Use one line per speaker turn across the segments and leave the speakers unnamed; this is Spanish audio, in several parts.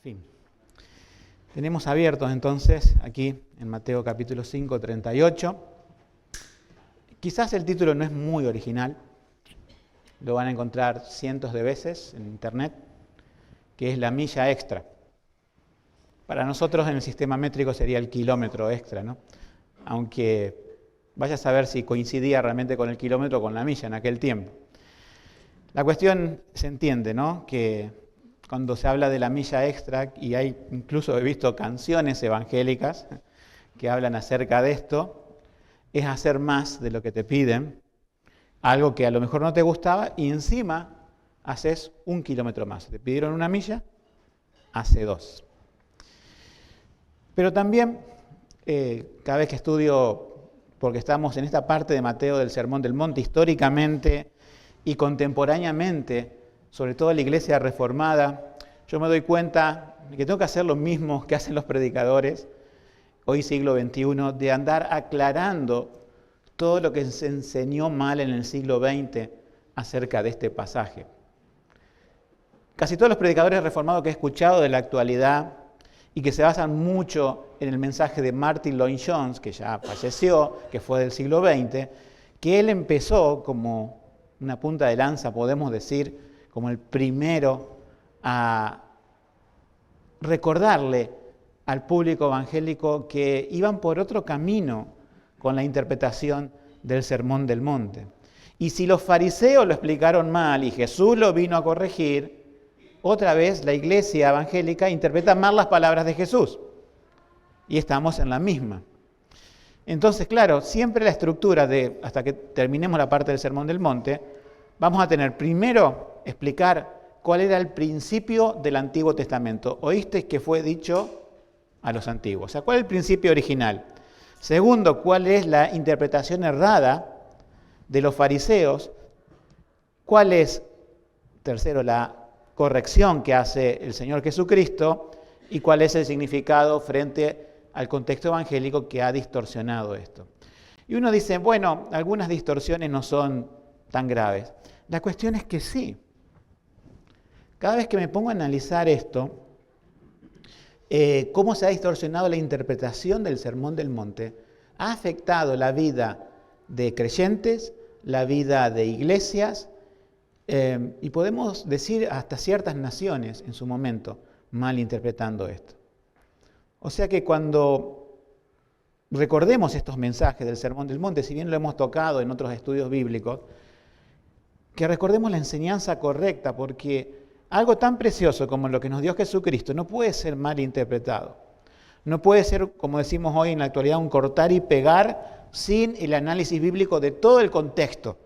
fin. Tenemos abiertos entonces aquí en Mateo capítulo 5, 38. Quizás el título no es muy original, lo van a encontrar cientos de veces en internet, que es la milla extra. Para nosotros en el sistema métrico sería el kilómetro extra, ¿no? Aunque vaya a saber si coincidía realmente con el kilómetro o con la milla en aquel tiempo. La cuestión se entiende, ¿no? Que cuando se habla de la milla extra, y incluso he visto canciones evangélicas que hablan acerca de esto, es hacer más de lo que te piden, algo que a lo mejor no te gustaba, y encima haces 1 kilómetro más. Te pidieron 1 milla, hace 2. Pero también, cada vez que estudio, porque estamos en esta parte de Mateo del Sermón del Monte, históricamente y contemporáneamente, sobre todo en la iglesia reformada, yo me doy cuenta de que tengo que hacer lo mismo que hacen los predicadores, hoy siglo XXI, de andar aclarando todo lo que se enseñó mal en el siglo XX acerca de este pasaje. Casi todos los predicadores reformados que he escuchado de la actualidad y que se basan mucho en el mensaje de Martin Lloyd-Jones, que ya falleció, que fue del siglo XX, que él empezó como una punta de lanza, podemos decir, como el primero a recordarle al público evangélico que iban por otro camino con la interpretación del Sermón del Monte. Y si los fariseos lo explicaron mal y Jesús lo vino a corregir, otra vez la iglesia evangélica interpreta mal las palabras de Jesús. Y estamos en la misma. Entonces, claro, siempre la estructura hasta que terminemos la parte del Sermón del Monte, vamos a tener primero explicar cuál era el principio del Antiguo Testamento. Oísteis que fue dicho a los antiguos. O sea, ¿cuál es el principio original? Segundo, ¿cuál es la interpretación errada de los fariseos? ¿Cuál es, tercero, la corrección que hace el Señor Jesucristo? ¿Y cuál es el significado frente al contexto evangélico que ha distorsionado esto? Y uno dice, bueno, algunas distorsiones no son tan graves. La cuestión es que sí. Cada vez que me pongo a analizar esto, cómo se ha distorsionado la interpretación del Sermón del Monte, ha afectado la vida de creyentes, la vida de iglesias, y podemos decir hasta ciertas naciones en su momento, malinterpretando esto. O sea que cuando recordemos estos mensajes del Sermón del Monte, si bien lo hemos tocado en otros estudios bíblicos, que recordemos la enseñanza correcta, porque algo tan precioso como lo que nos dio Jesucristo no puede ser malinterpretado. No puede ser, como decimos hoy en la actualidad, un cortar y pegar sin el análisis bíblico de todo el contexto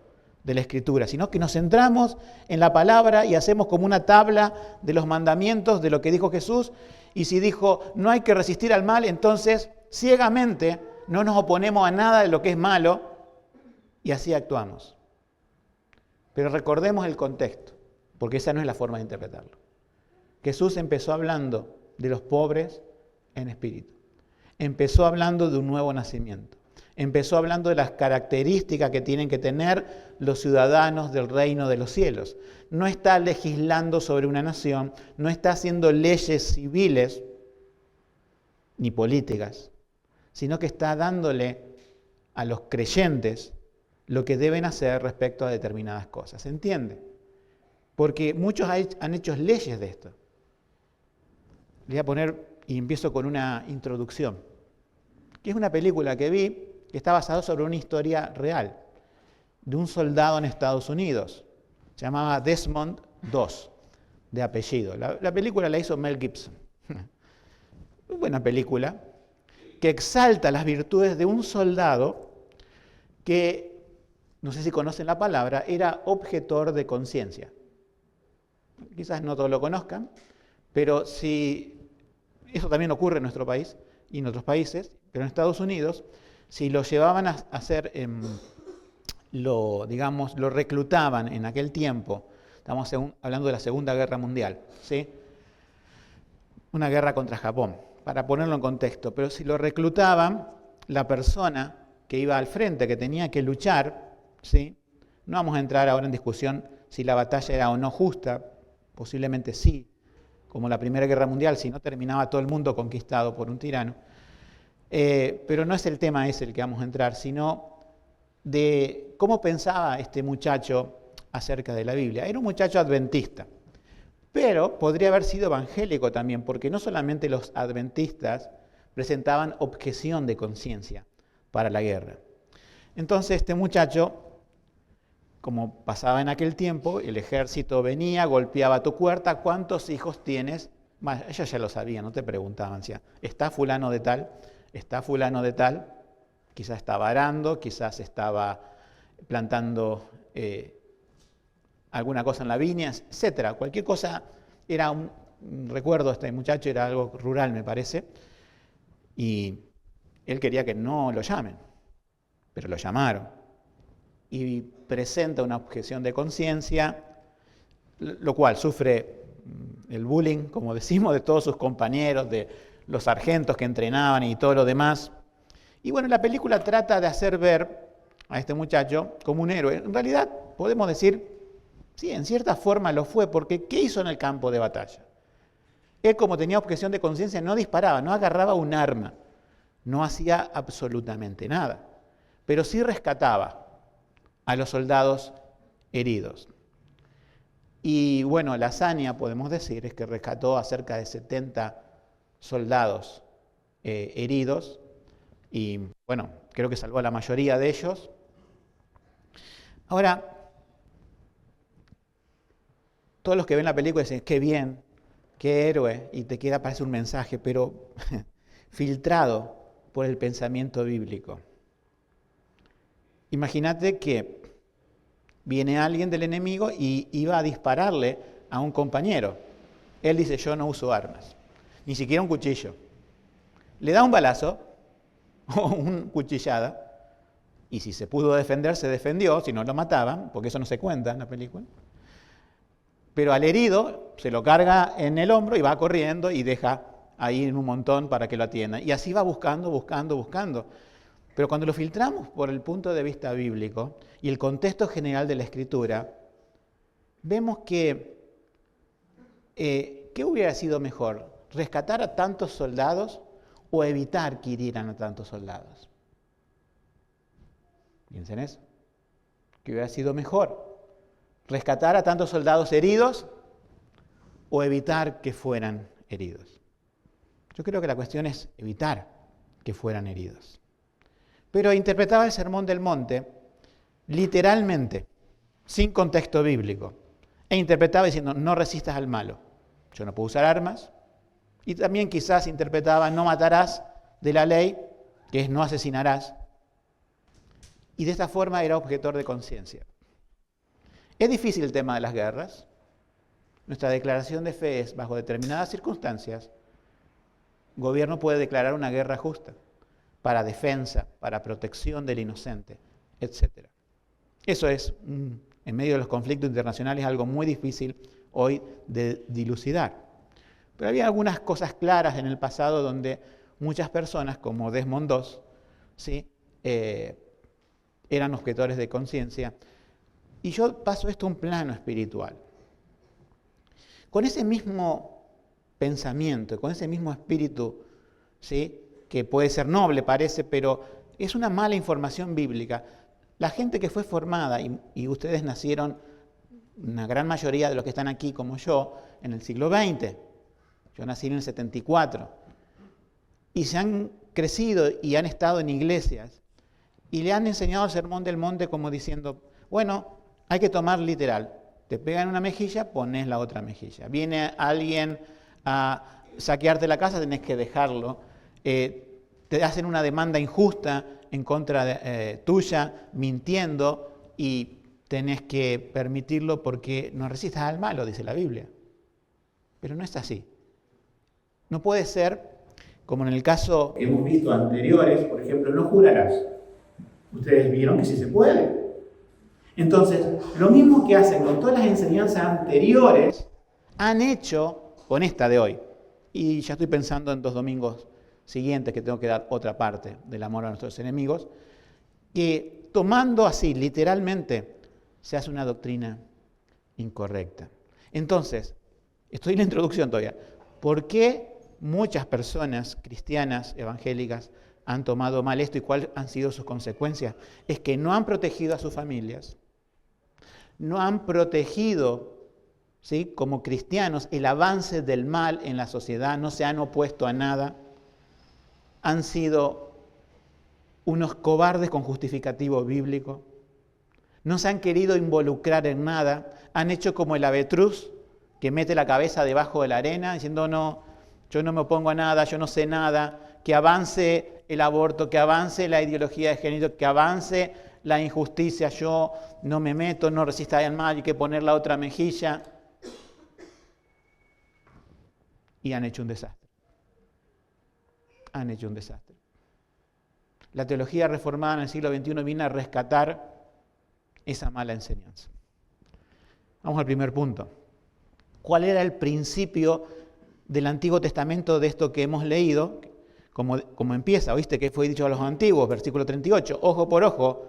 de la Escritura, sino que nos centramos en la palabra y hacemos como una tabla de los mandamientos de lo que dijo Jesús, y si dijo no hay que resistir al mal, entonces ciegamente no nos oponemos a nada de lo que es malo y así actuamos. Pero recordemos el contexto, porque esa no es la forma de interpretarlo. Jesús empezó hablando de los pobres en espíritu. Empezó hablando de un nuevo nacimiento. Empezó hablando de las características que tienen que tener los ciudadanos del reino de los cielos. No está legislando sobre una nación, no está haciendo leyes civiles ni políticas, sino que está dándole a los creyentes lo que deben hacer respecto a determinadas cosas. ¿Se entiende? Porque muchos han hecho leyes de esto. Le voy a poner, y empiezo con una introducción, que es una película que vi, que está basada sobre una historia real, de un soldado en Estados Unidos. Se llamaba Desmond II, de apellido. La película la hizo Mel Gibson. Muy buena película, que exalta las virtudes de un soldado que, no sé si conocen la palabra, era objetor de conciencia. Quizás no todos lo conozcan, pero eso también ocurre en nuestro país y en otros países, pero en Estados Unidos, si lo llevaban a hacer, lo reclutaban en aquel tiempo, estamos hablando de la Segunda Guerra Mundial, ¿sí? Una guerra contra Japón, para ponerlo en contexto, pero si lo reclutaban, la persona que iba al frente, que tenía que luchar, ¿sí? No vamos a entrar ahora en discusión si la batalla era o no justa, posiblemente sí, como la Primera Guerra Mundial, si no terminaba todo el mundo conquistado por un tirano. Pero no es el tema ese el que vamos a entrar, sino de cómo pensaba este muchacho acerca de la Biblia. Era un muchacho adventista, pero podría haber sido evangélico también, porque no solamente los adventistas presentaban objeción de conciencia para la guerra. Entonces este muchacho, como pasaba en aquel tiempo, el ejército venía, golpeaba a tu puerta, ¿cuántos hijos tienes? Bueno, ellos ya lo sabían, no te preguntaban, decían, ¿está fulano de tal? ¿Está fulano de tal? Quizás estaba arando, quizás estaba plantando alguna cosa en la viña, etcétera. Cualquier cosa era recuerdo, este muchacho era algo rural, me parece, y él quería que no lo llamen, pero lo llamaron. Y presenta una objeción de conciencia, lo cual sufre el bullying, como decimos, de todos sus compañeros, de los sargentos que entrenaban y todo lo demás. Y bueno, la película trata de hacer ver a este muchacho como un héroe. En realidad, podemos decir, sí, en cierta forma lo fue, porque ¿qué hizo en el campo de batalla? Él, como tenía objeción de conciencia, no disparaba, no agarraba un arma, no hacía absolutamente nada, pero sí rescataba a los soldados heridos. Y bueno, la hazaña, podemos decir, es que rescató a cerca de 70 soldados heridos, y bueno, creo que salvó a la mayoría de ellos. Ahora, todos los que ven la película dicen, qué bien, qué héroe, y te queda parece un mensaje, pero filtrado por el pensamiento bíblico. Imagínate que viene alguien del enemigo y iba a dispararle a un compañero. Él dice, yo no uso armas, ni siquiera un cuchillo. Le da un balazo o una cuchillada, y si se pudo defender, se defendió, si no lo mataban, porque eso no se cuenta en la película. Pero al herido se lo carga en el hombro y va corriendo y deja ahí en un montón para que lo atiendan. Y así va buscando. Pero cuando lo filtramos por el punto de vista bíblico y el contexto general de la Escritura, vemos que ¿qué hubiera sido mejor? ¿Rescatar a tantos soldados o evitar que hirieran a tantos soldados? Piensen en eso. ¿Qué hubiera sido mejor? ¿Rescatar a tantos soldados heridos o evitar que fueran heridos? Yo creo que la cuestión es evitar que fueran heridos. Pero interpretaba el Sermón del Monte literalmente, sin contexto bíblico. E interpretaba diciendo, no resistas al malo. Yo no puedo usar armas. Y también quizás interpretaba, no matarás de la ley, que es no asesinarás. Y de esta forma era objetor de conciencia. Es difícil el tema de las guerras. Nuestra declaración de fe es, bajo determinadas circunstancias, el gobierno puede declarar una guerra justa, para defensa, para protección del inocente, etc. Eso es, en medio de los conflictos internacionales, algo muy difícil hoy de dilucidar. Pero había algunas cosas claras en el pasado donde muchas personas, como Desmond II, ¿sí? Eran objetores de conciencia. Y yo paso esto a un plano espiritual. Con ese mismo pensamiento, con ese mismo espíritu, ¿sí? Que puede ser noble, parece, pero es una mala información bíblica. La gente que fue formada, y ustedes nacieron, una gran mayoría de los que están aquí como yo, en el siglo XX. Yo nací en el 74. Y se han crecido y han estado en iglesias y le han enseñado el Sermón del Monte como diciendo, bueno, hay que tomar literal. Te pegan una mejilla, pones la otra mejilla. Viene alguien a saquearte la casa, tenés que dejarlo. Te hacen una demanda injusta en contra tuya, mintiendo, y tenés que permitirlo porque no resistas al malo, dice la Biblia. Pero no es así. No puede ser, como en el caso que hemos visto anteriores, por ejemplo, no jurarás. Ustedes vieron que sí se puede. Entonces, lo mismo que hacen con todas las enseñanzas anteriores, han hecho con esta de hoy. Y ya estoy pensando en 2 domingos siguientes que tengo que dar otra parte del amor a nuestros enemigos, que tomando así, literalmente, se hace una doctrina incorrecta. Entonces, Estoy en la introducción todavía. ¿Por qué muchas personas cristianas, evangélicas, han tomado mal esto y cuáles han sido sus consecuencias? Es que no han protegido a sus familias, no han protegido, ¿sí?, como cristianos, el avance del mal en la sociedad, no se han opuesto a nada, han sido unos cobardes con justificativo bíblico, no se han querido involucrar en nada, han hecho como el avestruz que mete la cabeza debajo de la arena diciendo no, yo no me opongo a nada, yo no sé nada, que avance el aborto, que avance la ideología de género, que avance la injusticia, yo no me meto, no resista al mal, hay que poner la otra mejilla. Y han hecho un desastre. Han hecho un desastre. La teología reformada en el siglo XXI vino a rescatar esa mala enseñanza. Vamos al primer punto. ¿Cuál era el principio del Antiguo Testamento de esto que hemos leído? Como empieza, ¿oíste que fue dicho a los antiguos? Versículo 38, ojo por ojo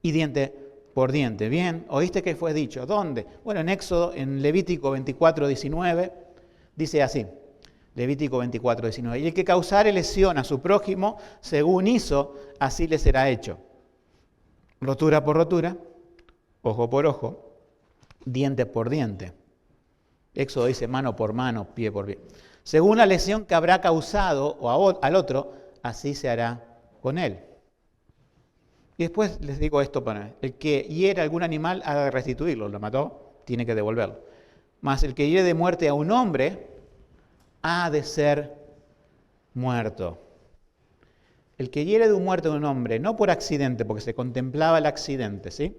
y diente por diente. Bien, ¿oíste que fue dicho? ¿Dónde? Bueno, en Éxodo, en Levítico 24, 19, dice así. Levítico 24, 19. Y el que causare lesión a su prójimo, según hizo, así le será hecho. Rotura por rotura, ojo por ojo, diente por diente. Éxodo dice mano por mano, pie por pie. Según la lesión que habrá causado al otro, así se hará con él. Y después les digo esto para el que hiere algún animal ha de restituirlo, lo mató, tiene que devolverlo. Mas el que hiere de muerte a un hombre ha de ser muerto. El que hiere de muerte a un hombre, no por accidente, porque se contemplaba el accidente, ¿sí?,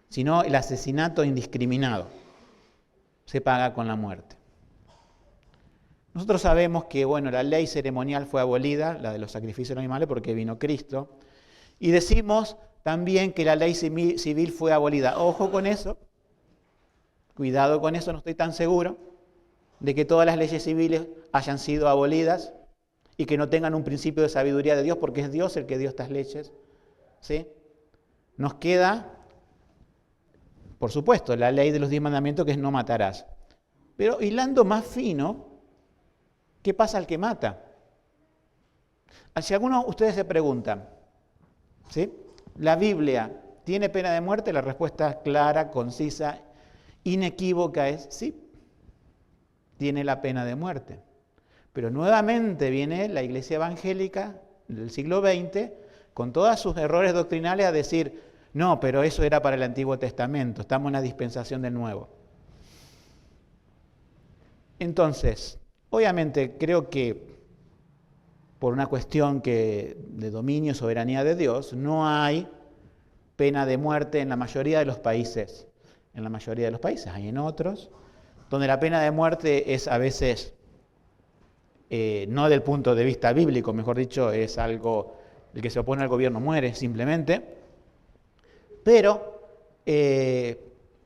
sino el asesinato indiscriminado, se paga con la muerte. Nosotros sabemos que, bueno, la ley ceremonial fue abolida, la de los sacrificios animales, porque vino Cristo. Y decimos también que la ley civil fue abolida. Ojo con eso, cuidado con eso, no estoy tan seguro de que todas las leyes civiles hayan sido abolidas y que no tengan un principio de sabiduría de Dios, porque es Dios el que dio estas leyes, ¿sí? Nos queda, por supuesto, la ley de los 10 mandamientos, que es no matarás. Pero hilando más fino, ¿qué pasa al que mata? Si algunos de ustedes se preguntan, ¿sí?, ¿la Biblia tiene pena de muerte? La respuesta clara, concisa, inequívoca es sí, tiene la pena de muerte. Pero nuevamente viene la Iglesia evangélica del siglo XX con todos sus errores doctrinales a decir, no, pero eso era para el Antiguo Testamento, estamos en la dispensación del Nuevo. Entonces, obviamente creo que por una cuestión de dominio y soberanía de Dios, no hay pena de muerte en la mayoría de los países. En la mayoría de los países, hay en otros, donde la pena de muerte es a veces, no del punto de vista bíblico, mejor dicho, es algo, el que se opone al gobierno muere simplemente, pero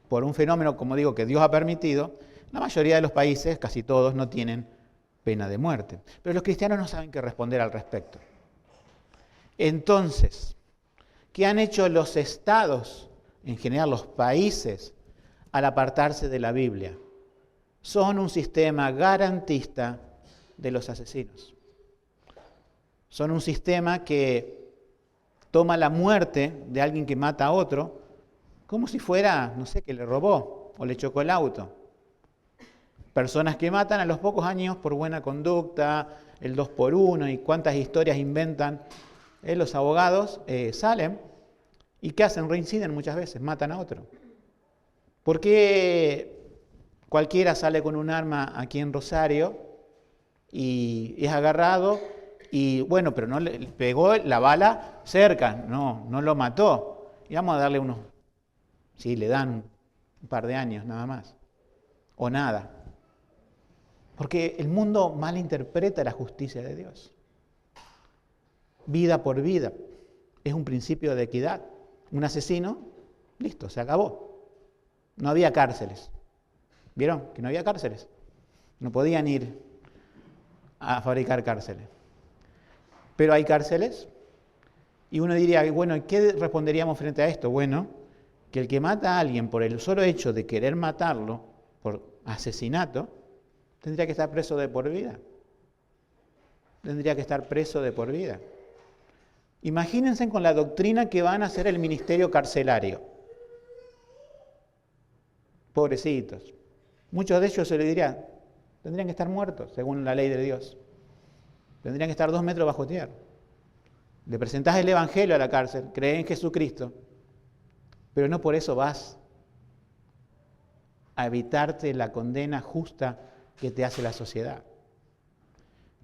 por un fenómeno, como digo, que Dios ha permitido, la mayoría de los países, casi todos, no tienen pena de muerte. Pero los cristianos no saben qué responder al respecto. Entonces, ¿qué han hecho los estados, en general los países, al apartarse de la Biblia? Son un sistema garantista de los asesinos. Son un sistema que toma la muerte de alguien que mata a otro como si fuera, no sé, que le robó o le chocó el auto. Personas que matan a los pocos años por buena conducta, el 2x1 y cuántas historias inventan. Los abogados salen y ¿qué hacen? Reinciden muchas veces, matan a otro. ¿Por qué cualquiera sale con un arma aquí en Rosario y es agarrado y bueno, pero no le pegó la bala cerca, no lo mató? Y vamos a darle unos, sí, le dan un par de años nada más, o nada. Porque el mundo malinterpreta la justicia de Dios. Vida por vida. Es un principio de equidad. Un asesino, listo, se acabó. No había cárceles. ¿Vieron que no había cárceles? No podían ir a fabricar cárceles. Pero hay cárceles. Y uno diría, bueno, ¿qué responderíamos frente a esto? Bueno, que el que mata a alguien por el solo hecho de querer matarlo, por asesinato, tendría que estar preso de por vida. Tendría que estar preso de por vida. Imagínense con la doctrina que van a hacer el ministerio carcelario. Pobrecitos. Muchos de ellos se le dirían, tendrían que estar muertos, según la ley de Dios. Tendrían que estar 2 metros bajo tierra. Le presentás el evangelio a la cárcel, crees en Jesucristo, pero no por eso vas a evitarte la condena justa que te hace la sociedad.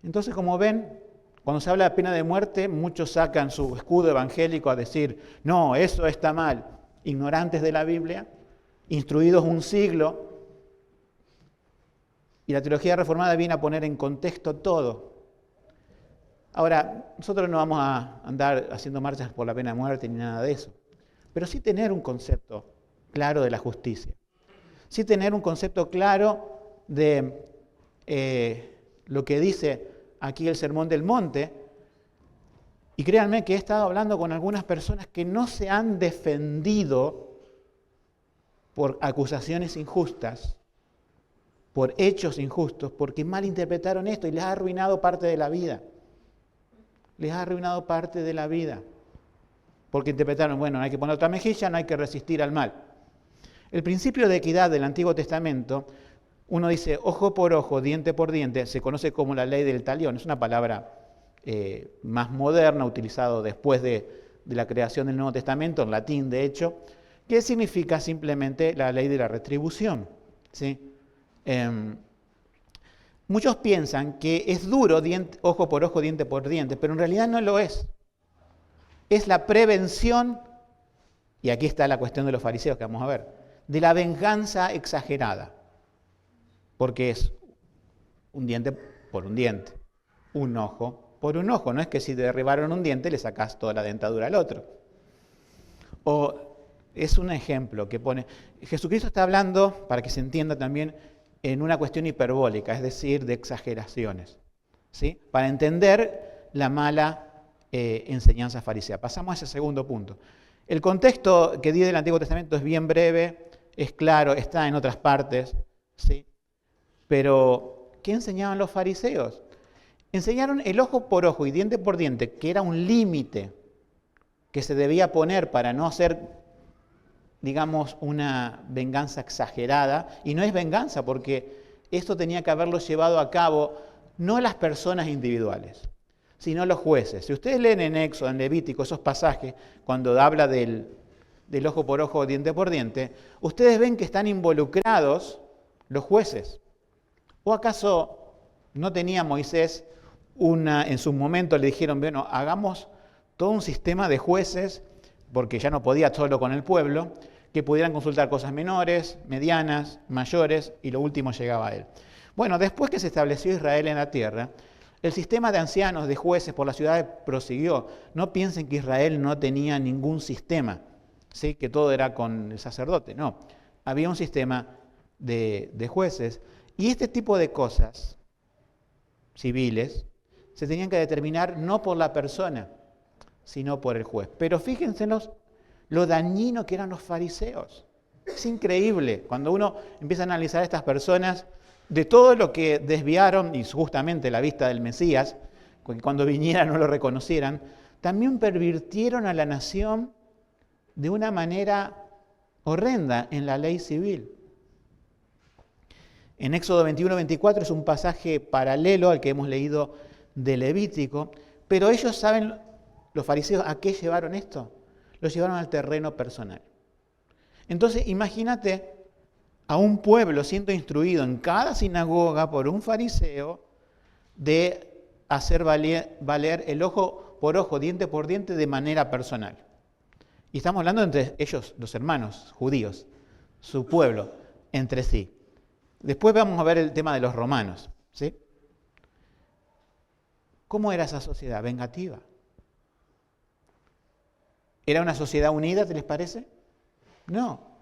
Entonces, como ven, cuando se habla de pena de muerte, muchos sacan su escudo evangélico a decir, no, eso está mal. Ignorantes de la Biblia, instruidos un siglo, y la teología reformada viene a poner en contexto todo. Ahora, nosotros no vamos a andar haciendo marchas por la pena de muerte ni nada de eso, pero sí tener un concepto claro de la justicia. Sí tener un concepto claro de lo que dice aquí el Sermón del Monte. Y créanme que he estado hablando con algunas personas que no se han defendido por acusaciones injustas, por hechos injustos, porque malinterpretaron esto y les ha arruinado parte de la vida. Les ha arruinado parte de la vida. Porque interpretaron, bueno, no hay que poner otra mejilla, no hay que resistir al mal. El principio de equidad del Antiguo Testamento, uno dice ojo por ojo, diente por diente, se conoce como la ley del talión. Es una palabra más moderna, utilizado después de la creación del Nuevo Testamento, en latín de hecho, que significa simplemente la ley de la retribución. ¿Sí? Muchos piensan que es duro ojo por ojo, diente por diente, pero en realidad no lo es. Es la prevención, y aquí está la cuestión de los fariseos que vamos a ver, de la venganza exagerada. Porque es un diente por un diente, un ojo por un ojo. No es que si te derribaron un diente le sacás toda la dentadura al otro. O es un ejemplo que pone, Jesucristo está hablando, para que se entienda también, en una cuestión hiperbólica, es decir, de exageraciones, ¿sí? Para entender la mala enseñanza farisea. Pasamos a ese segundo punto. El contexto que di del Antiguo Testamento es bien breve, es claro, está en otras partes, ¿sí? Pero, ¿qué enseñaban los fariseos? Enseñaron el ojo por ojo y diente por diente, que era un límite que se debía poner para no hacer, digamos, una venganza exagerada. Y no es venganza, porque esto tenía que haberlo llevado a cabo no las personas individuales, sino los jueces. Si ustedes leen en Éxodo, en Levítico, esos pasajes, cuando habla del ojo por ojo, diente por diente, ustedes ven que están involucrados los jueces. ¿O acaso no tenía Moisés en su momento le dijeron, bueno, hagamos todo un sistema de jueces, porque ya no podía solo con el pueblo, que pudieran consultar cosas menores, medianas, mayores, y lo último llegaba a él? Bueno, después que se estableció Israel en la tierra, el sistema de ancianos, de jueces por las ciudades prosiguió. No piensen que Israel no tenía ningún sistema, ¿sí? Que todo era con el sacerdote. No, había un sistema de jueces. Y este tipo de cosas civiles se tenían que determinar no por la persona, sino por el juez. Pero fíjense lo dañino que eran los fariseos. Es increíble cuando uno empieza a analizar a estas personas de todo lo que desviaron, y justamente la vista del Mesías, que cuando viniera no lo reconocieran, también pervirtieron a la nación de una manera horrenda en la ley civil. En Éxodo 21-24 es un pasaje paralelo al que hemos leído de Levítico, pero ellos saben, los fariseos, ¿a qué llevaron esto? Lo llevaron al terreno personal. Entonces, imagínate a un pueblo siendo instruido en cada sinagoga por un fariseo de hacer valer el ojo por ojo, diente por diente de manera personal. Y estamos hablando entre ellos, los hermanos judíos, su pueblo, entre sí. Después vamos a ver el tema de los romanos, ¿sí? ¿Cómo era esa sociedad? Vengativa. ¿Era una sociedad unida, te les parece? No.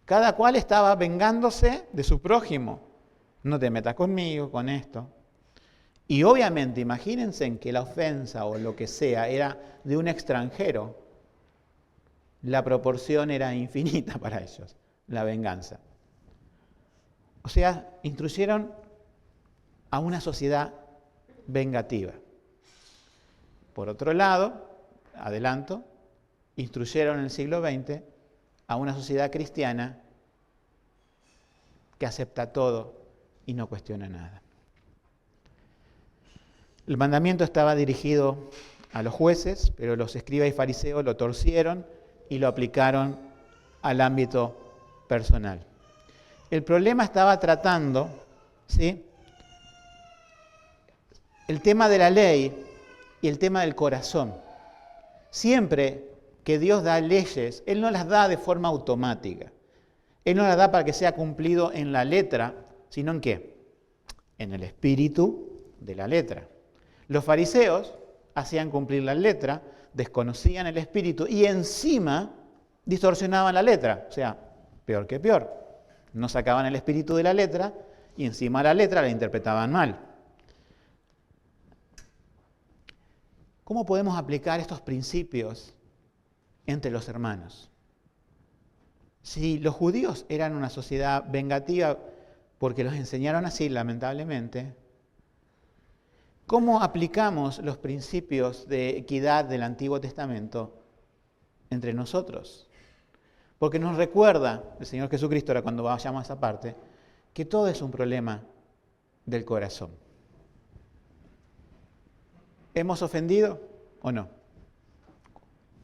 Cada cual estaba vengándose de su prójimo. No te metas conmigo, con esto. Y obviamente, imagínense en que la ofensa o lo que sea era de un extranjero. La proporción era infinita para ellos, la venganza. O sea, instruyeron a una sociedad vengativa. Por otro lado, adelanto, instruyeron en el siglo XX a una sociedad cristiana que acepta todo y no cuestiona nada. El mandamiento estaba dirigido a los jueces, pero los escribas y fariseos lo torcieron y lo aplicaron al ámbito personal. El problema estaba tratando, ¿sí?, el tema de la ley y el tema del corazón. Siempre que Dios da leyes, Él no las da de forma automática. Él no las da para que sea cumplido en la letra, sino ¿en qué? En el espíritu de la letra. Los fariseos hacían cumplir la letra, desconocían el espíritu y encima distorsionaban la letra. O sea, peor que peor. No sacaban el espíritu de la letra y encima la letra la interpretaban mal. ¿Cómo podemos aplicar estos principios entre los hermanos? Si los judíos eran una sociedad vengativa porque los enseñaron así, lamentablemente, ¿cómo aplicamos los principios de equidad del Antiguo Testamento entre nosotros? Porque nos recuerda el Señor Jesucristo, ahora cuando vayamos a esa parte, que todo es un problema del corazón. ¿Hemos ofendido o no?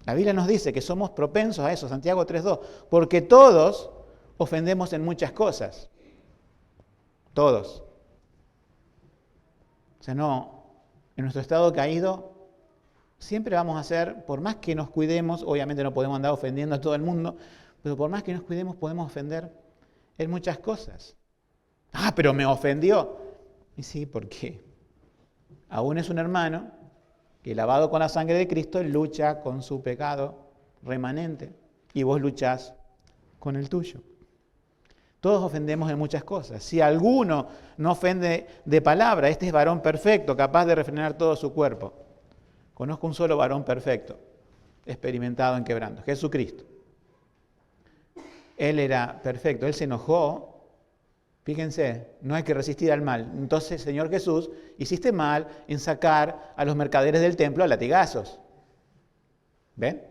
La Biblia nos dice que somos propensos a eso, Santiago 3:2, porque todos ofendemos en muchas cosas. Todos. O sea, no, en nuestro estado caído, siempre vamos a ser, por más que nos cuidemos, obviamente no podemos andar ofendiendo a todo el mundo, pero por más que nos cuidemos podemos ofender en muchas cosas. Ah, pero me ofendió. Y sí, porque aún es un hermano que lavado con la sangre de Cristo lucha con su pecado remanente y vos luchás con el tuyo. Todos ofendemos en muchas cosas. Si alguno no ofende de palabra, este es varón perfecto, capaz de refrenar todo su cuerpo. Conozco un solo varón perfecto, experimentado en quebranto, Jesucristo. Él era perfecto, Él se enojó. Fíjense, no hay que resistir al mal. Entonces, Señor Jesús, hiciste mal en sacar a los mercaderes del templo a latigazos. ¿Ven?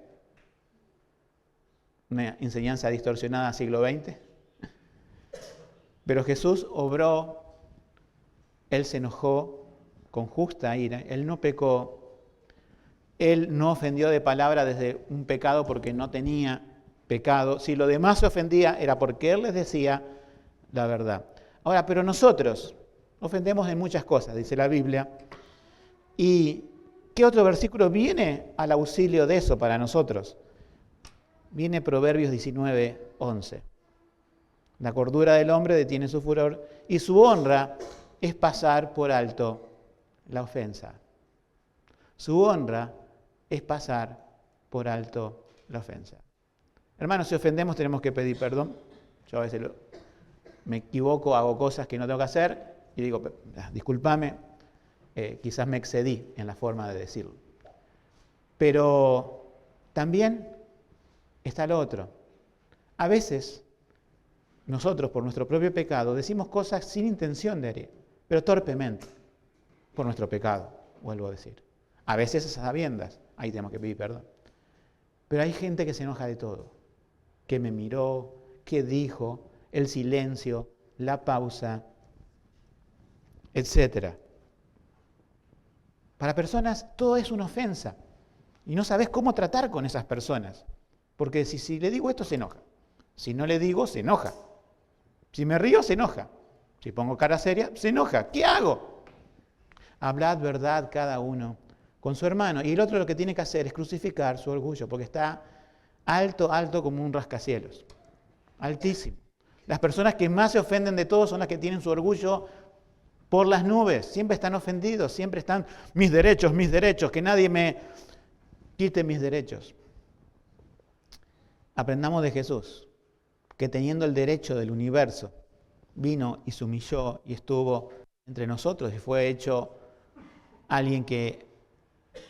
Una enseñanza distorsionada siglo XX. Pero Jesús obró, Él se enojó con justa ira, Él no pecó, Él no ofendió de palabra desde un pecado porque no tenía pecado. Si lo demás se ofendía era porque Él les decía la verdad. Ahora, pero nosotros ofendemos en muchas cosas, dice la Biblia. ¿Y qué otro versículo viene al auxilio de eso para nosotros? Viene Proverbios 19:11. La cordura del hombre detiene su furor y su honra es pasar por alto la ofensa. Su honra es pasar por alto la ofensa. Hermanos, si ofendemos tenemos que pedir perdón. Yo a veces me equivoco, hago cosas que no tengo que hacer y digo, discúlpame, quizás me excedí en la forma de decirlo. Pero también está lo otro. A veces nosotros, por nuestro propio pecado, decimos cosas sin intención de herir, pero torpemente, por nuestro pecado, vuelvo a decir. A veces a sabiendas, ahí tenemos que pedir perdón. Pero hay gente que se enoja de todo, que me miró, que dijo, el silencio, la pausa, etc. Para personas todo es una ofensa y no sabes cómo tratar con esas personas, porque si le digo esto se enoja, si no le digo se enoja, si me río se enoja, si pongo cara seria se enoja. ¿Qué hago? Hablad verdad cada uno con su hermano y el otro lo que tiene que hacer es crucificar su orgullo porque está alto, alto como un rascacielos, altísimo. Las personas que más se ofenden de todos son las que tienen su orgullo por las nubes. Siempre están ofendidos, siempre están mis derechos, que nadie me quite mis derechos. Aprendamos de Jesús, que teniendo el derecho del universo, vino y se humilló y estuvo entre nosotros y fue hecho alguien que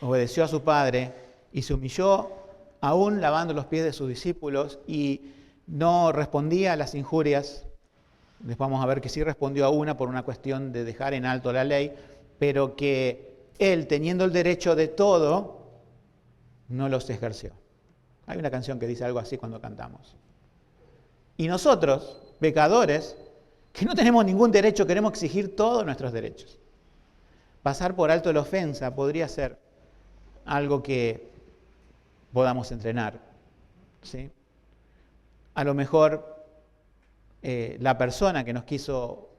obedeció a su Padre y se humilló aún lavando los pies de sus discípulos y no respondía a las injurias después vamos a ver que sí respondió a una por una cuestión de dejar en alto la ley, pero que él, teniendo el derecho de todo, no los ejerció. Hay una canción que dice algo así cuando cantamos. Y nosotros, pecadores, que no tenemos ningún derecho, queremos exigir todos nuestros derechos. Pasar por alto la ofensa podría ser algo que podamos entrenar, ¿sí? A lo mejor la persona que nos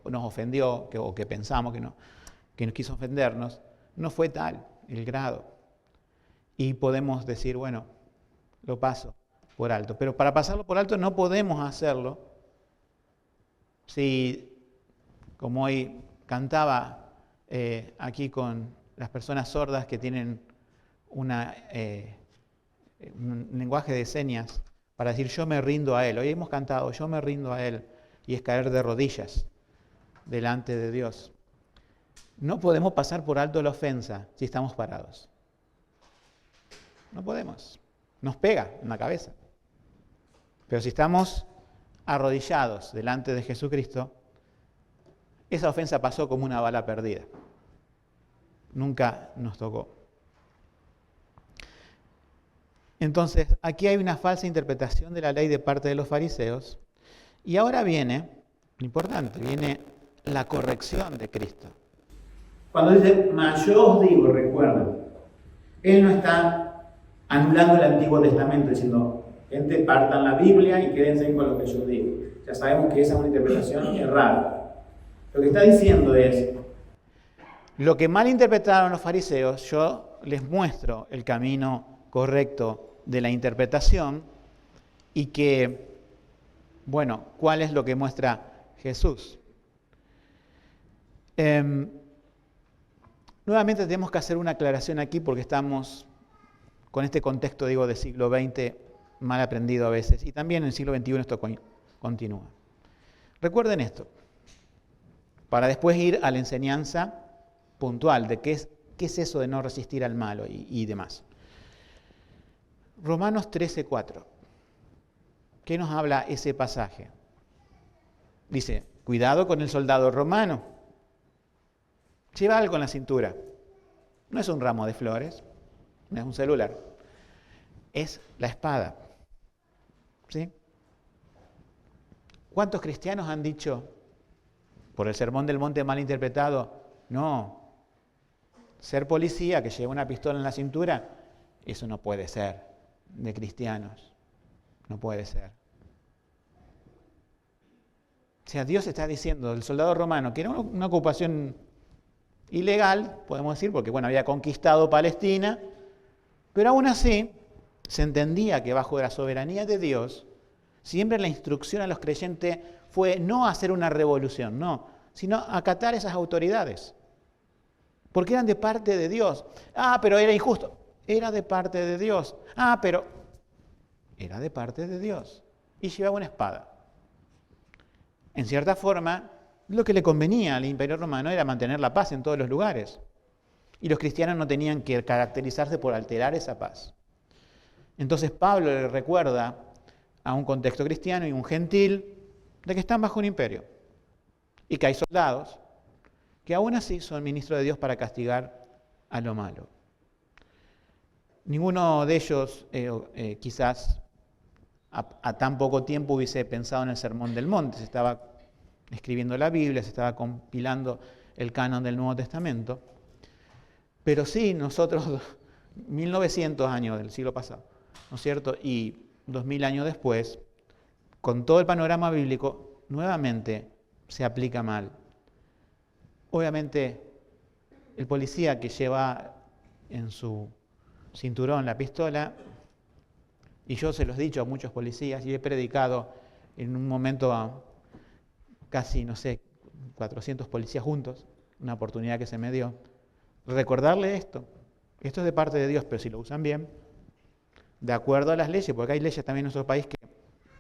ofendió, o que pensamos que nos quiso ofendernos, no fue tal el grado. Y podemos decir, bueno, lo paso por alto. Pero para pasarlo por alto no podemos hacerlo si, como hoy cantaba aquí con las personas sordas que tienen un lenguaje de señas para decir yo me rindo a Él. Hoy hemos cantado yo me rindo a Él y es caer de rodillas delante de Dios. No podemos pasar por alto la ofensa si estamos parados. No podemos. Nos pega en la cabeza. Pero si estamos arrodillados delante de Jesucristo, esa ofensa pasó como una bala perdida. Nunca nos tocó. Entonces, aquí hay una falsa interpretación de la ley de parte de los fariseos. Y ahora viene, lo importante, viene la corrección de Cristo. Cuando dice, mas yo os digo, recuerden, Él no está anulando el Antiguo Testamento, diciendo, gente, partan la Biblia y quédense con lo que yo digo. Ya sabemos que esa es una interpretación errada. Lo que está diciendo es, lo que mal interpretaron los fariseos, yo les muestro el camino correcto de la interpretación y que, bueno, ¿cuál es lo que muestra Jesús? Nuevamente tenemos que hacer una aclaración aquí porque estamos con este contexto, digo, del siglo XX mal aprendido a veces y también en el siglo XXI esto continúa. Recuerden esto, para después ir a la enseñanza puntual de qué es eso de no resistir al malo y demás. Romanos 13:4. ¿Qué nos habla ese pasaje? Dice, cuidado con el soldado romano. Lleva algo en la cintura. No es un ramo de flores, no es un celular. Es la espada. ¿Sí? ¿Cuántos cristianos han dicho, por el sermón del monte mal interpretado, no, ser policía que lleva una pistola en la cintura, eso no puede ser de cristianos, no puede ser. O sea, Dios está diciendo, el soldado romano, que era una ocupación ilegal, podemos decir, porque bueno, había conquistado Palestina, pero aún así se entendía que bajo la soberanía de Dios, siempre la instrucción a los creyentes fue no hacer una revolución, no, sino acatar esas autoridades, porque eran de parte de Dios. Ah, pero era injusto. Era de parte de Dios. Ah, pero era de parte de Dios. Y llevaba una espada. En cierta forma, lo que le convenía al Imperio Romano era mantener la paz en todos los lugares. Y los cristianos no tenían que caracterizarse por alterar esa paz. Entonces Pablo le recuerda a un contexto cristiano y un gentil de que están bajo un imperio. Y que hay soldados que aún así son ministros de Dios para castigar a lo malo. Ninguno de ellos quizás a tan poco tiempo hubiese pensado en el Sermón del Monte. Se estaba escribiendo la Biblia, se estaba compilando el canon del Nuevo Testamento. Pero sí, nosotros, 1900 años del siglo pasado, ¿no es cierto? Y 2000 años después, con todo el panorama bíblico, nuevamente se aplica mal. Obviamente, el policía que lleva en su cinturón la pistola, y yo se los he dicho a muchos policías y he predicado en un momento a casi, 400 policías juntos, una oportunidad que se me dio, recordarle esto es de parte de Dios, pero si lo usan bien, de acuerdo a las leyes, porque hay leyes también en nuestro país que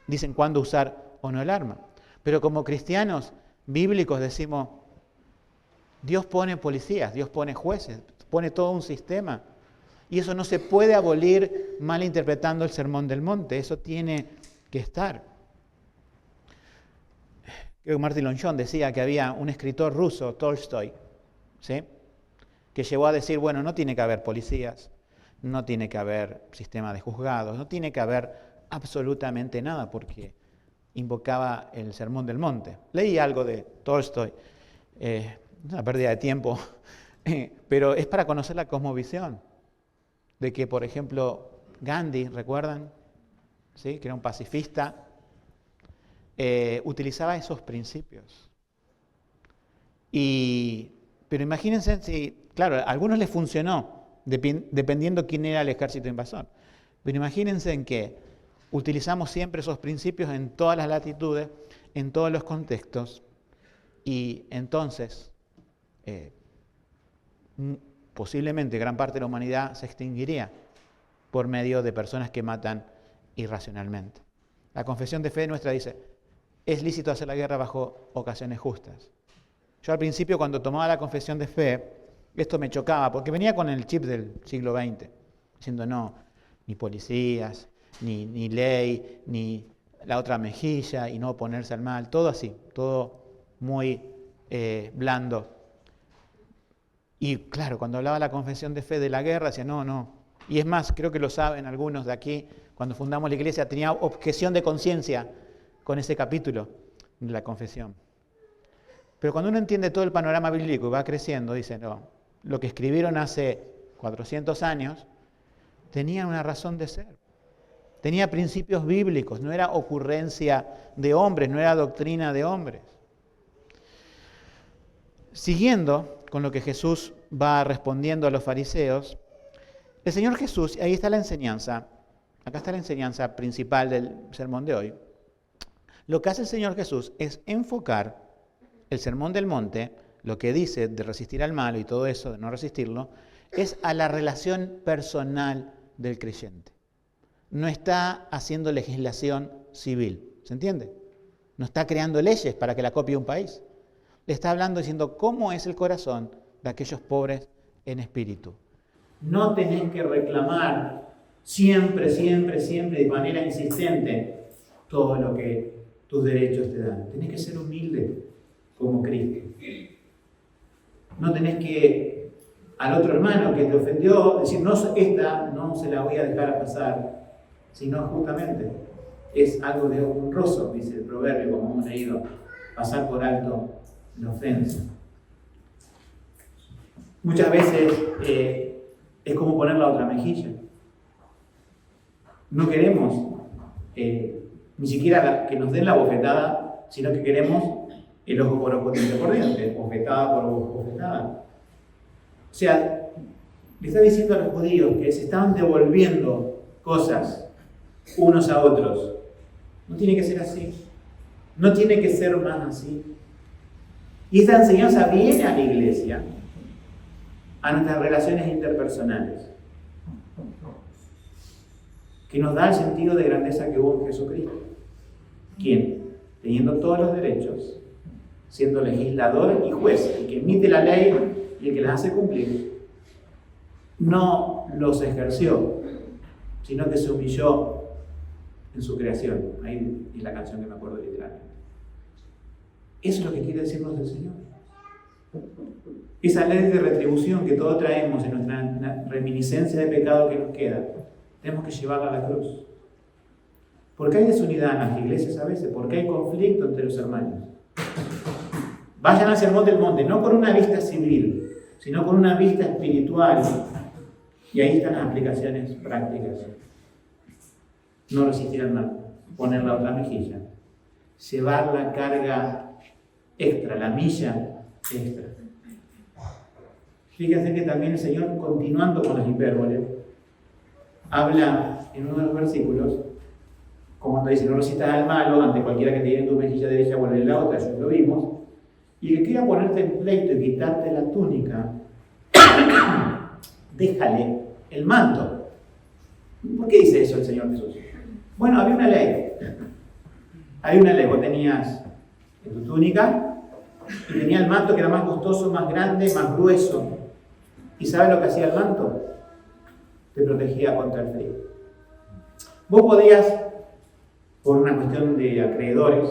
dicen cuándo usar o no el arma, pero como cristianos bíblicos decimos, Dios pone policías, Dios pone jueces, pone todo un sistema. Y eso no se puede abolir malinterpretando el Sermón del Monte, eso tiene que estar. creo que Martin Longchamp decía que había un escritor ruso, Tolstoy, ¿sí?, que llegó a decir, bueno, no tiene que haber policías, no tiene que haber sistema de juzgados, no tiene que haber absolutamente nada, porque invocaba el Sermón del Monte. Leí algo de Tolstoy, una pérdida de tiempo, pero es para conocer la cosmovisión, de que, por ejemplo, Gandhi, ¿recuerdan? ¿Sí?, que era un pacifista, utilizaba esos principios. Pero imagínense si, claro, a algunos les funcionó, dependiendo quién era el ejército invasor. Pero imagínense en que utilizamos siempre esos principios en todas las latitudes, en todos los contextos, y entonces posiblemente gran parte de la humanidad se extinguiría por medio de personas que matan irracionalmente. La confesión de fe nuestra dice, es lícito hacer la guerra bajo ocasiones justas. Yo al principio, cuando tomaba la confesión de fe, esto me chocaba, porque venía con el chip del siglo XX, diciendo no, ni policías, ni ley, ni la otra mejilla, y no oponerse al mal, todo así, todo muy blando. Y claro, cuando hablaba la confesión de fe de la guerra, decía no. Y es más, creo que lo saben algunos de aquí, cuando fundamos la iglesia, tenía objeción de conciencia con ese capítulo de la confesión. Pero cuando uno entiende todo el panorama bíblico y va creciendo, dice, no, lo que escribieron hace 400 años tenía una razón de ser. Tenía principios bíblicos, no era ocurrencia de hombres, no era doctrina de hombres. Siguiendo con lo que Jesús va respondiendo a los fariseos, el Señor Jesús, ahí está la enseñanza, acá está la enseñanza principal del sermón de hoy. Lo que hace el Señor Jesús es enfocar el Sermón del Monte, lo que dice de resistir al malo y todo eso, de no resistirlo, es a la relación personal del creyente. No está haciendo legislación civil, ¿se entiende? No está creando leyes para que la copie un país. Le está hablando diciendo cómo es el corazón de aquellos pobres en espíritu. No tenés que reclamar siempre, de manera insistente, todo lo que tus derechos te dan. Tenés que ser humilde como Cristo. No tenés que al otro hermano que te ofendió decir, no, esta no se la voy a dejar pasar, sino justamente es algo de honroso, dice el proverbio, como hemos leído, pasar por alto la ofensa. Muchas veces es como poner la otra mejilla. No queremos ni siquiera que nos den la bofetada, sino que queremos el ojo por ojo, diente por diente, bofetada por bofetada. O sea, le está diciendo a los judíos que se estaban devolviendo cosas unos a otros. No tiene que ser así. No tiene que ser más así. Y esta enseñanza viene a la iglesia, a nuestras relaciones interpersonales, que nos da el sentido de grandeza que hubo en Jesucristo. ¿Quién? Teniendo todos los derechos, siendo legislador y juez, el que emite la ley y el que la hace cumplir, no los ejerció, sino que se humilló en su creación. Ahí es la canción que me acuerdo literalmente. Eso es lo que quiere decirnos el Señor. Esa ley de retribución que todos traemos en nuestra reminiscencia de pecado que nos queda, tenemos que llevarla a la cruz. ¿Por qué hay desunidad en las iglesias a veces? ¿Por qué hay conflicto entre los hermanos? Vayan al Sermón del Monte, no con una vista civil, sino con una vista espiritual. Y ahí están las aplicaciones prácticas. No resistir al mal, poner la otra mejilla, llevar la carga extra, la milla extra. Fíjense que también el Señor, continuando con las hipérboles, habla en uno de los versículos, como cuando dice, no resistas al malo, ante cualquiera que te diera en tu mejilla derecha, vuelve la otra, eso lo vimos, y que quiera ponerte en pleito y quitarte la túnica, déjale el manto. ¿Por qué dice eso el Señor Jesús? Bueno, había una ley. Vos tenías en tu túnica y tenía el manto que era más costoso, más grande, más grueso. ¿Y sabes lo que hacía el manto? Te protegía contra el frío. Vos podías, por una cuestión de acreedores,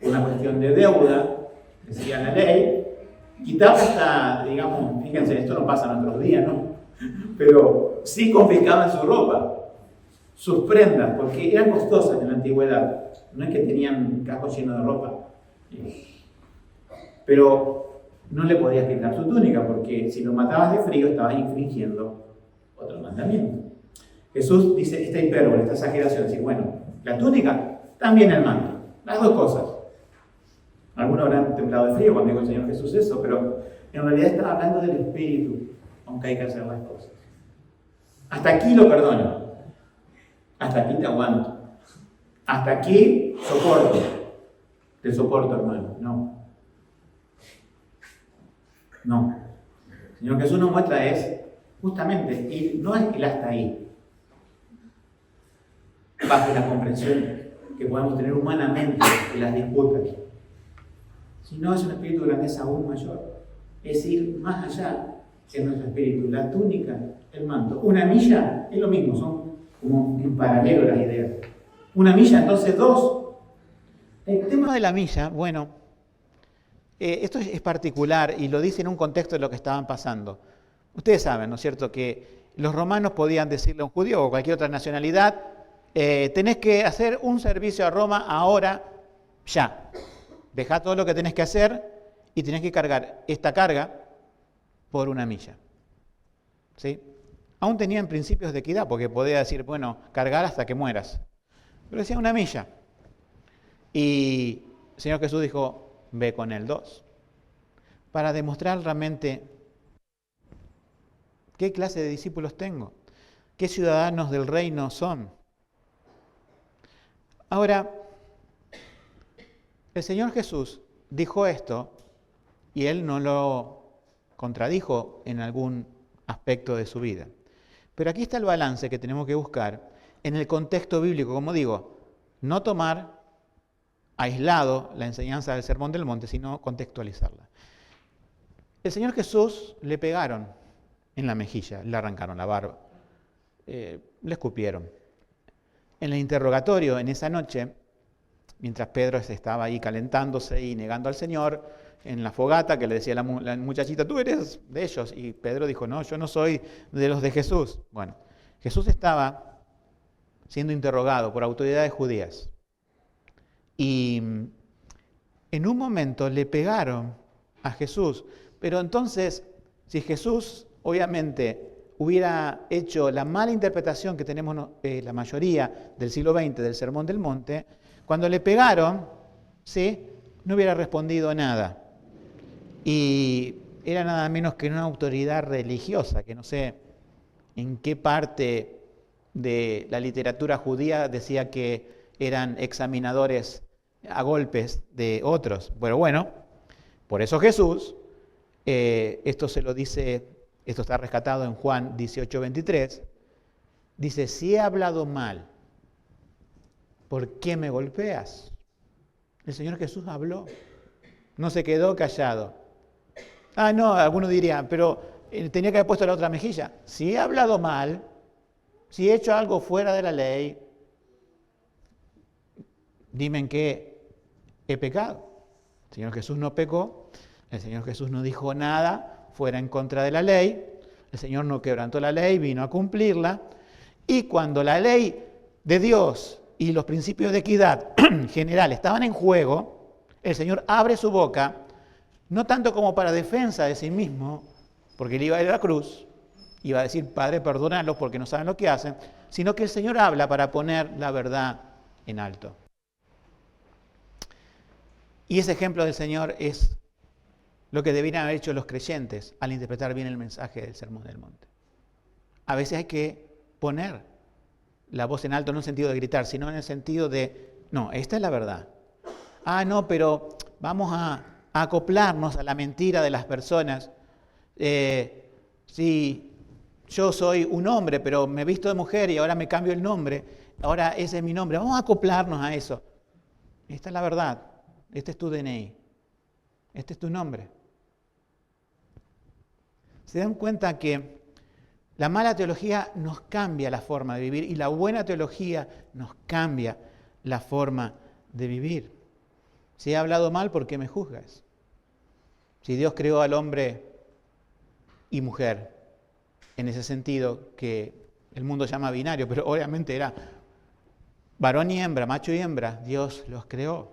una cuestión de deuda, decía la ley, quitaba hasta, digamos, fíjense, esto no pasa en otros días, ¿no? Pero sí confiscaban su ropa, sus prendas, porque eran costosas en la antigüedad. No es que tenían cajos llenos de ropa. Pero no le podías quitar su túnica, porque si lo matabas de frío estabas infringiendo otro mandamiento. Jesús dice esta hipérbole, esta exageración, dice, bueno, la túnica, también el manto, las dos cosas. Algunos habrán temblado de frío cuando dijo el Señor Jesús eso, pero en realidad estaba hablando del Espíritu, aunque hay que hacer las cosas. Hasta aquí lo perdono, hasta aquí te aguanto, hasta aquí soporto, te soporto, hermano. No. El Señor Jesús nos muestra es justamente, y no es el hasta ahí, bajo la comprensión que podemos tener humanamente en las disputas, sino es un espíritu de grandeza aún mayor, es ir más allá en nuestro espíritu. La túnica, el manto, una milla es lo mismo, son como en paralelo las ideas. Una milla, entonces dos. El tema de la milla, bueno, esto es particular y lo dice en un contexto de lo que estaban pasando. Ustedes saben, ¿no es cierto?, que los romanos podían decirle a un judío o cualquier otra nacionalidad, tenés que hacer un servicio a Roma ahora, ya. Dejá todo lo que tenés que hacer y tenés que cargar esta carga por una milla. ¿Sí? Aún tenían principios de equidad, porque podía decir, bueno, cargar hasta que mueras. Pero decía una milla. Y el Señor Jesús dijo, ve con el 2. Para demostrar realmente qué clase de discípulos tengo, qué ciudadanos del reino son. Ahora, el Señor Jesús dijo esto y Él no lo contradijo en algún aspecto de su vida. Pero aquí está el balance que tenemos que buscar en el contexto bíblico, como digo, no tomar aislado la enseñanza del Sermón del Monte, sino contextualizarla. El Señor Jesús le pegaron en la mejilla, le arrancaron la barba, le escupieron. En el interrogatorio, en esa noche, mientras Pedro estaba ahí calentándose y negando al Señor, en la fogata que le decía la muchachita, tú eres de ellos. Y Pedro dijo, no, yo no soy de los de Jesús. Bueno, Jesús estaba siendo interrogado por autoridades judías. Y en un momento le pegaron a Jesús. Pero entonces, si Jesús obviamente hubiera hecho la mala interpretación que tenemos la mayoría del siglo XX del Sermón del Monte, cuando le pegaron, ¿sí?, no hubiera respondido nada. Y era nada menos que una autoridad religiosa, que no sé en qué parte de la literatura judía decía que eran examinadores a golpes de otros. Pero bueno, por eso Jesús, esto se lo dice, esto está rescatado en Juan 18:23, dice, si he hablado mal, ¿por qué me golpeas? El Señor Jesús habló, no se quedó callado. Ah, no, algunos dirían, pero tenía que haber puesto la otra mejilla. Si he hablado mal, si he hecho algo fuera de la ley, dime en qué he pecado. El Señor Jesús no pecó, el Señor Jesús no dijo nada fuera en contra de la ley, el Señor no quebrantó la ley, vino a cumplirla, y cuando la ley de Dios y los principios de equidad general estaban en juego, el Señor abre su boca, no tanto como para defensa de sí mismo, porque él iba a ir a la cruz, iba a decir, Padre, perdónalos porque no saben lo que hacen, sino que el Señor habla para poner la verdad en alto. Y ese ejemplo del Señor es lo que deberían haber hecho los creyentes al interpretar bien el mensaje del Sermón del Monte. A veces hay que poner la voz en alto, no en el sentido de gritar, sino en el sentido de, no, esta es la verdad. Ah, no, pero vamos a acoplarnos a la mentira de las personas. Si yo soy un hombre, pero me visto de mujer y ahora me cambio el nombre, ahora ese es mi nombre, vamos a acoplarnos a eso. Esta es la verdad, este es tu DNI, este es tu nombre. ¿Se dan cuenta que la mala teología nos cambia la forma de vivir y la buena teología nos cambia la forma de vivir? Si he hablado mal, ¿por qué me juzgas? Si Dios creó al hombre y mujer, en ese sentido que el mundo llama binario, pero obviamente era varón y hembra, macho y hembra, Dios los creó.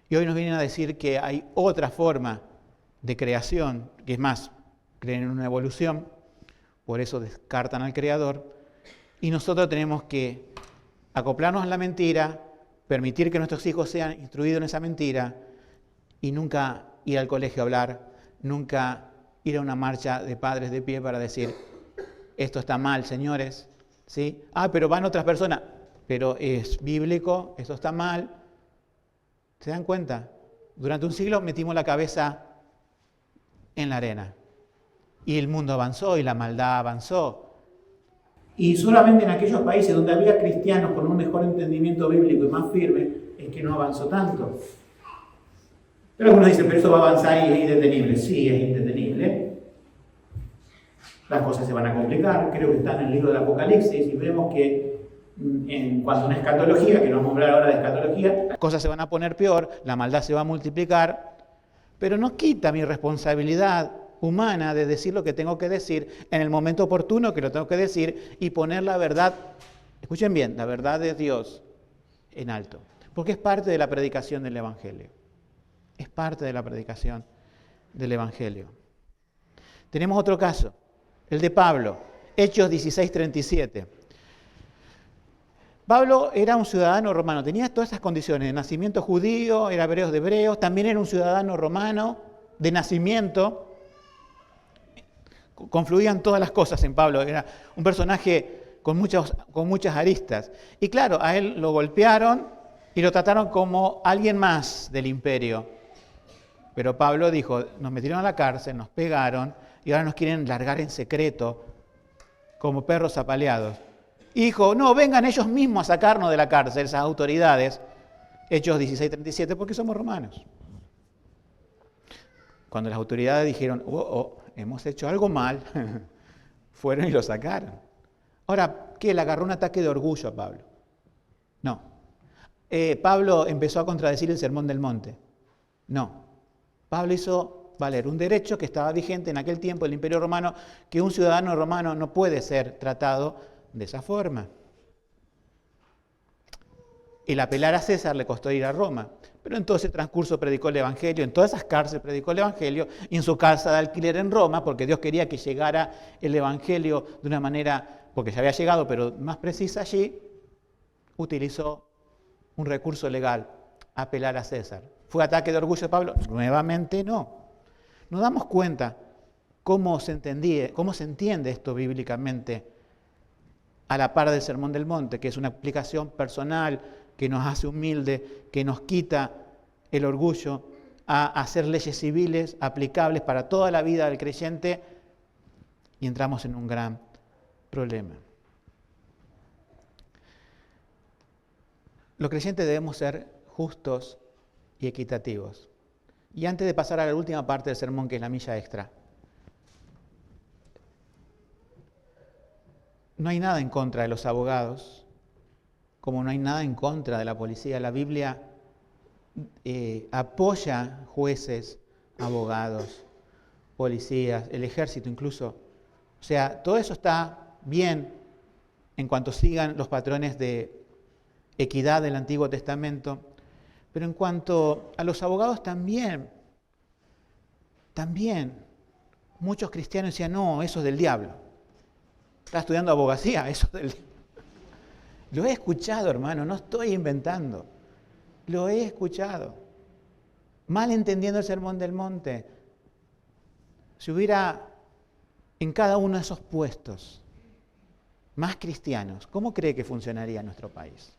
Y hoy nos vienen a decir que hay otra forma de creación, que es más, creen en una evolución, por eso descartan al Creador, y nosotros tenemos que acoplarnos a la mentira, permitir que nuestros hijos sean instruidos en esa mentira y nunca ir al colegio a hablar, nunca ir a una marcha de padres de pie para decir, esto está mal, señores, ¿sí? Pero van otras personas, pero es bíblico, esto está mal. ¿Se dan cuenta? Durante un siglo metimos la cabeza en la arena y el mundo avanzó y la maldad avanzó. Y solamente en aquellos países donde había cristianos con un mejor entendimiento bíblico y más firme, es que no avanzó tanto. Pero algunos dicen, pero eso va a avanzar y es indetenible. Sí, es indetenible. Las cosas se van a complicar. Creo que está en el libro del Apocalipsis y vemos que en cuanto a una escatología, que no vamos a hablar ahora de escatología, las cosas se van a poner peor, la maldad se va a multiplicar, pero no quita mi responsabilidad humana de decir lo que tengo que decir en el momento oportuno que lo tengo que decir y poner la verdad, escuchen bien, la verdad de Dios en alto, porque es parte de la predicación del Evangelio. Es parte de la predicación del Evangelio. Tenemos otro caso, el de Pablo, Hechos 16:37. Pablo era un ciudadano romano, tenía todas esas condiciones, de nacimiento judío, era hebreo de hebreos, también era un ciudadano romano de nacimiento. Confluían todas las cosas en Pablo, era un personaje con muchas aristas. Y claro, a él lo golpearon y lo trataron como alguien más del imperio. Pero Pablo dijo, nos metieron a la cárcel, nos pegaron y ahora nos quieren largar en secreto como perros apaleados. Y dijo, no, vengan ellos mismos a sacarnos de la cárcel, esas autoridades, Hechos 16:37, porque somos romanos. Cuando las autoridades dijeron, hemos hecho algo mal, fueron y lo sacaron. Ahora, ¿qué? ¿Le agarró un ataque de orgullo a Pablo? No. ¿Pablo empezó a contradecir el Sermón del Monte? No. Pablo hizo valer un derecho que estaba vigente en aquel tiempo del Imperio Romano, que un ciudadano romano no puede ser tratado de esa forma. El apelar a César le costó ir a Roma, pero en todo ese transcurso predicó el Evangelio, en todas esas cárceles predicó el Evangelio, y en su casa de alquiler en Roma, porque Dios quería que llegara el Evangelio de una manera, porque ya había llegado, pero más precisa allí, utilizó un recurso legal, apelar a César. ¿Fue ataque de orgullo de Pablo? Nuevamente no. Nos damos cuenta cómo se entiende esto bíblicamente a la par del Sermón del Monte, que es una aplicación personal, que nos hace humilde, que nos quita el orgullo a hacer leyes civiles aplicables para toda la vida del creyente y entramos en un gran problema. Los creyentes debemos ser justos y equitativos. Y antes de pasar a la última parte del sermón, que es la milla extra, no hay nada en contra de los abogados, como no hay nada en contra de la policía. La Biblia apoya jueces, abogados, policías, el ejército incluso. O sea, todo eso está bien en cuanto sigan los patrones de equidad del Antiguo Testamento, pero en cuanto a los abogados también muchos cristianos decían, no, eso es del diablo. Estás estudiando abogacía, eso es del diablo. Lo he escuchado, hermano, no estoy inventando. Lo he escuchado. Mal entendiendo el Sermón del Monte. Si hubiera en cada uno de esos puestos más cristianos, ¿cómo cree que funcionaría nuestro país?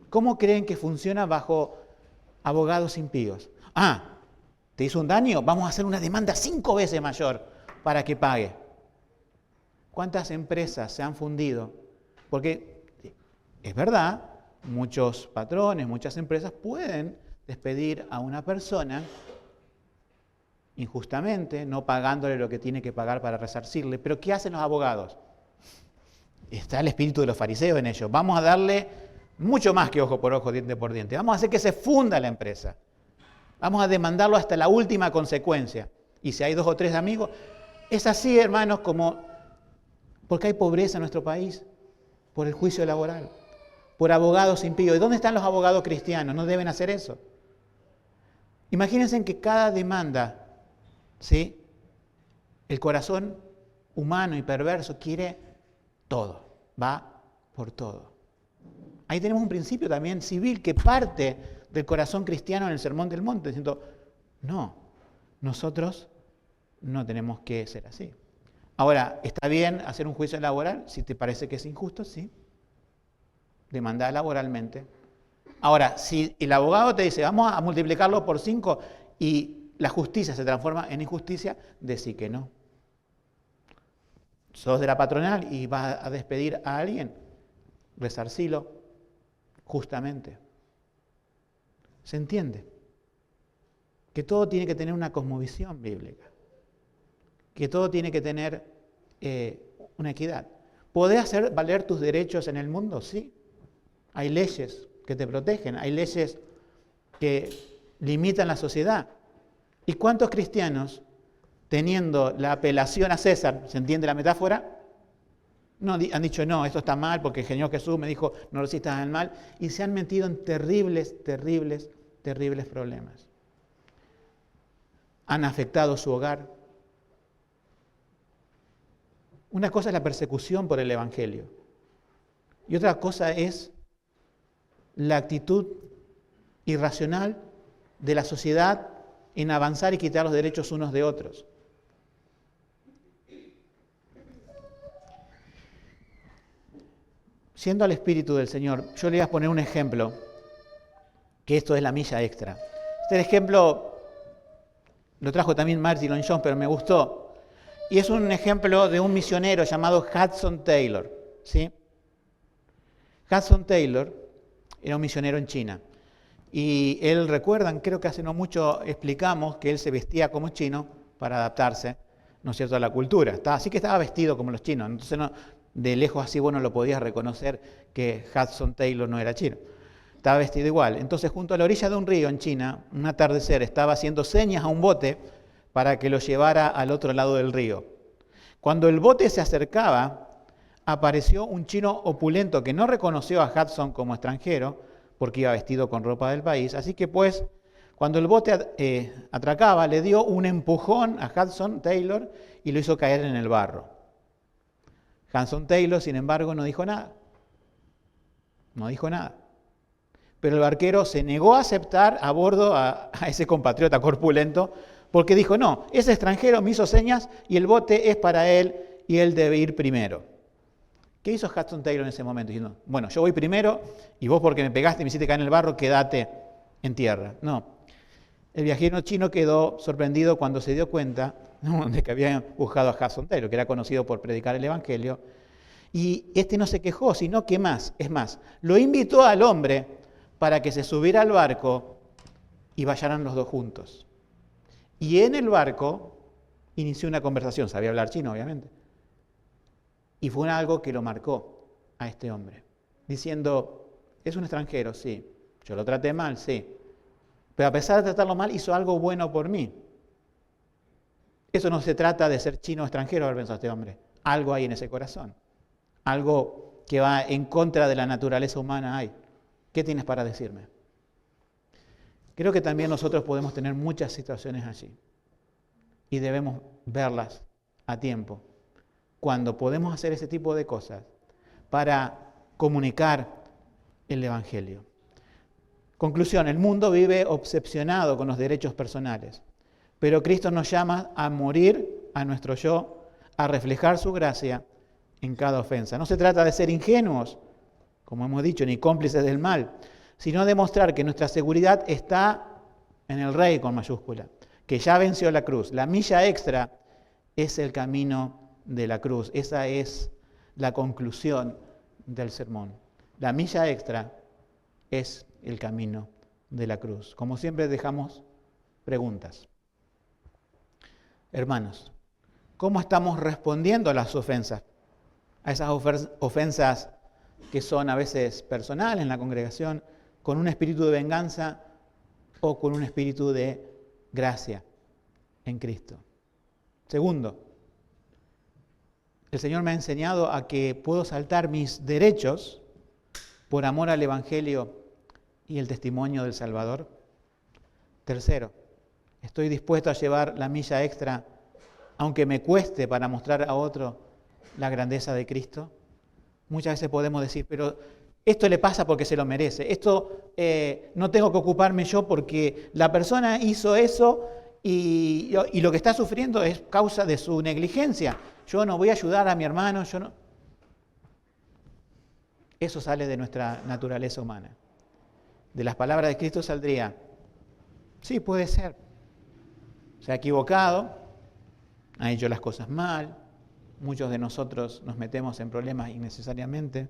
¿Cómo creen que funciona bajo abogados impíos? ¿Te hizo un daño? Vamos a hacer una demanda 5 veces mayor para que pague. ¿Cuántas empresas se han fundido? Porque es verdad, muchos patrones, muchas empresas pueden despedir a una persona injustamente, no pagándole lo que tiene que pagar para resarcirle. Pero ¿qué hacen los abogados? Está el espíritu de los fariseos en ellos. Vamos a darle Mucho más que ojo por ojo, diente por diente. Vamos a hacer que se funda la empresa. Vamos a demandarlo hasta la última consecuencia. Y si hay 2 o 3 amigos, es así, hermanos, porque hay pobreza en nuestro país, por el juicio laboral, por abogados impíos. ¿Y dónde están los abogados cristianos? No deben hacer eso. Imagínense que cada demanda, ¿sí?, el corazón humano y perverso quiere todo, va por todo. Ahí tenemos un principio también civil que parte del corazón cristiano en el Sermón del Monte, diciendo, no, nosotros no tenemos que ser así. Ahora, ¿está bien hacer un juicio laboral? Si te parece que es injusto, sí. Demandar laboralmente. Ahora, si el abogado te dice, vamos a multiplicarlo por 5 y la justicia se transforma en injusticia, decí que no. Sos de la patronal y vas a despedir a alguien, resarcilo justamente. ¿Se entiende? Que todo tiene que tener una cosmovisión bíblica. Que todo tiene que tener una equidad. ¿Podés hacer valer tus derechos en el mundo? Sí. Hay leyes que te protegen, hay leyes que limitan la sociedad. ¿Y cuántos cristianos, teniendo la apelación a César, ¿se entiende la metáfora? No, han dicho, no, esto está mal porque el Señor Jesús me dijo, no resistas al mal, y se han metido en terribles problemas. Han afectado su hogar. Una cosa es la persecución por el Evangelio y otra cosa es la actitud irracional de la sociedad en avanzar y quitar los derechos unos de otros. Siendo al Espíritu del Señor, yo le voy a poner un ejemplo, que esto es la milla extra. Este ejemplo lo trajo también Martin Lloyd Jones, pero me gustó. Y es un ejemplo de un misionero llamado Hudson Taylor, ¿sí? Hudson Taylor era un misionero en China. Y él, recuerdan, creo que hace no mucho explicamos que él se vestía como chino para adaptarse, ¿no es cierto?, a la cultura. Así que estaba vestido como los chinos. Entonces, de lejos así, bueno, lo podías reconocer que Hudson Taylor no era chino. Estaba vestido igual. Entonces, junto a la orilla de un río en China, un atardecer, estaba haciendo señas a un bote para que lo llevara al otro lado del río. Cuando el bote se acercaba, apareció un chino opulento que no reconoció a Hudson como extranjero, porque iba vestido con ropa del país. Así que pues, cuando el bote atracaba, le dio un empujón a Hudson Taylor y lo hizo caer en el barro. Hudson Taylor, sin embargo, no dijo nada. No dijo nada. Pero el barquero se negó a aceptar a bordo a ese compatriota corpulento, porque dijo, no, ese extranjero me hizo señas y el bote es para él y él debe ir primero. ¿Qué hizo Hudson Taylor en ese momento? Diciendo, bueno, yo voy primero y vos porque me pegaste y me hiciste caer en el barro, quédate en tierra. No. El viajero chino quedó sorprendido cuando se dio cuenta, ¿no?, de que había empujado a Hudson Taylor, que era conocido por predicar el Evangelio. Y este no se quejó, sino que es más, lo invitó al hombre para que se subiera al barco y vayan los dos juntos. Y en el barco inició una conversación, sabía hablar chino obviamente, y fue algo que lo marcó a este hombre, diciendo, es un extranjero, sí, yo lo traté mal, sí, pero a pesar de tratarlo mal hizo algo bueno por mí. Eso no se trata de ser chino o extranjero, haber pensado este hombre, algo hay en ese corazón, algo que va en contra de la naturaleza humana hay. ¿Qué tienes para decirme? Creo que también nosotros podemos tener muchas situaciones allí y debemos verlas a tiempo, cuando podemos hacer ese tipo de cosas para comunicar el Evangelio. Conclusión, el mundo vive obsesionado con los derechos personales, pero Cristo nos llama a morir a nuestro yo, a reflejar su gracia en cada ofensa. No se trata de ser ingenuos, como hemos dicho, ni cómplices del mal, sino demostrar que nuestra seguridad está en el Rey con mayúscula, que ya venció la cruz. La milla extra es el camino de la cruz. Esa es la conclusión del sermón. La milla extra es el camino de la cruz. Como siempre dejamos preguntas. Hermanos, ¿cómo estamos respondiendo a las ofensas? A esas ofensas que son a veces personales en la congregación, con un espíritu de venganza o con un espíritu de gracia en Cristo. Segundo, el Señor me ha enseñado a que puedo saltar mis derechos por amor al Evangelio y el testimonio del Salvador. Tercero, estoy dispuesto a llevar la milla extra, aunque me cueste, para mostrar a otro la grandeza de Cristo. Muchas veces podemos decir, pero esto le pasa porque se lo merece. Esto no tengo que ocuparme yo porque la persona hizo eso y lo que está sufriendo es causa de su negligencia. Yo no voy a ayudar a mi hermano, yo no. Eso sale de nuestra naturaleza humana. De las palabras de Cristo saldría, sí, puede ser. Se ha equivocado, ha hecho las cosas mal, muchos de nosotros nos metemos en problemas innecesariamente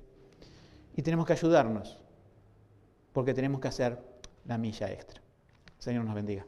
y tenemos que ayudarnos porque tenemos que hacer la milla extra. Señor nos bendiga.